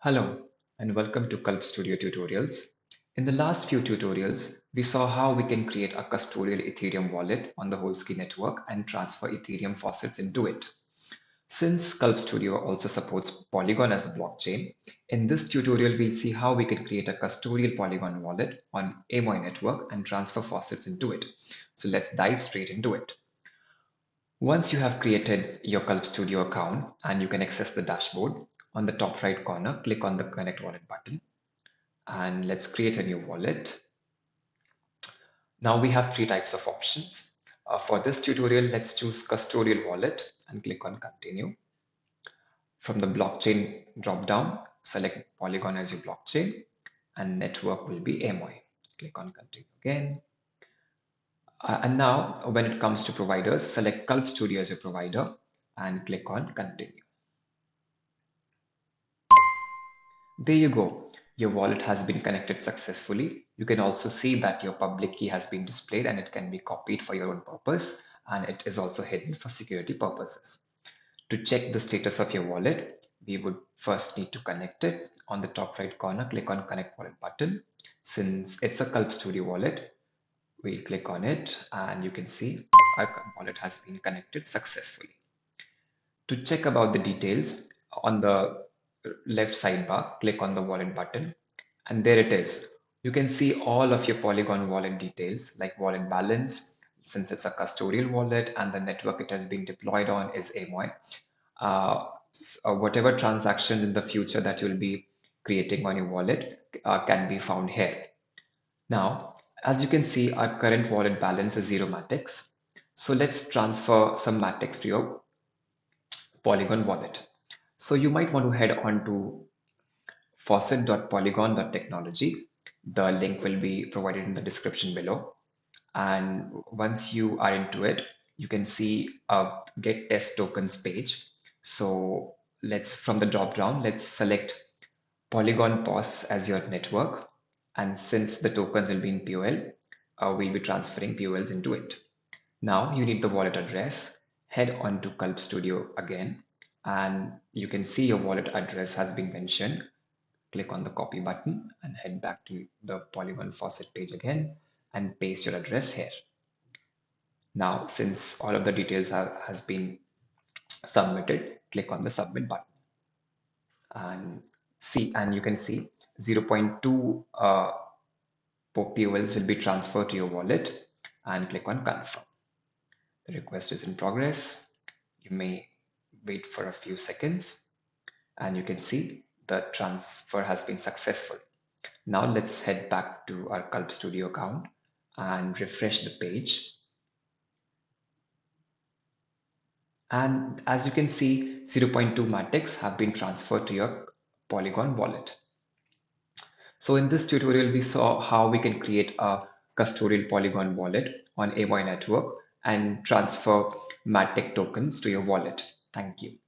Hello and welcome to KALP Studio tutorials. In the last few tutorials, we saw how we can create a custodial Ethereum wallet on the Holsky network and transfer Ethereum faucets into it. Since KALP Studio also supports Polygon as a blockchain, in this tutorial we'll see how we can create a custodial Polygon wallet on AMOY network and transfer faucets into it. So let's dive straight into it. Once you have created your KALP Studio account and you can access the dashboard, on the top right corner, click on the Connect Wallet button and let's create a new wallet. Now we have three types of options. For this tutorial, let's choose Custodial Wallet and click on Continue. From the blockchain dropdown, select Polygon as your blockchain and network will be AMOY. Click on Continue again. And now when it comes to providers, select KALP Studio as your provider and click on Continue. There you go. Your wallet has been connected successfully. You can also see that your public key has been displayed and it can be copied for your own purpose, and it is also hidden for security purposes. To check the status of your wallet, we would first need to connect it. On the top right corner, click on Connect Wallet button. Since it's a KALP Studio wallet, we'll click on it and you can see our wallet has been connected successfully. To check about the details, on the left sidebar, click on the wallet button, and there it is. You can see all of your Polygon wallet details like wallet balance, since it's a custodial wallet and the network it has been deployed on is AMOY. Whatever transactions in the future that you'll be creating on your wallet can be found here. Now, as you can see, our current wallet balance is 0 MATICs. So let's transfer some MATICs to your Polygon wallet. So you might want to head on to faucet.polygon.technology. The link will be provided in the description below. And once you are into it, you can see a get test tokens page. So from the drop down, let's select Polygon POS as your network. And since the tokens will be in POL, we'll be transferring POLs into it. Now you need the wallet address. Head on to KALP Studio again, and you can see your wallet address has been mentioned. Click on the copy button and head back to the Polygon faucet page again and paste your address here. Now, since all of the details has been submitted, click on the submit button and you can see 0.2 POLs will be transferred to your wallet and click on confirm. The request is in progress. You may wait for a few seconds and you can see the transfer has been successful. Now let's head back to our KALP Studio account and refresh the page. And as you can see, 0.2 MATICs have been transferred to your Polygon wallet. So in this tutorial, we saw how we can create a custodial Polygon wallet on AMOY network and transfer MATIC tokens to your wallet. Thank you.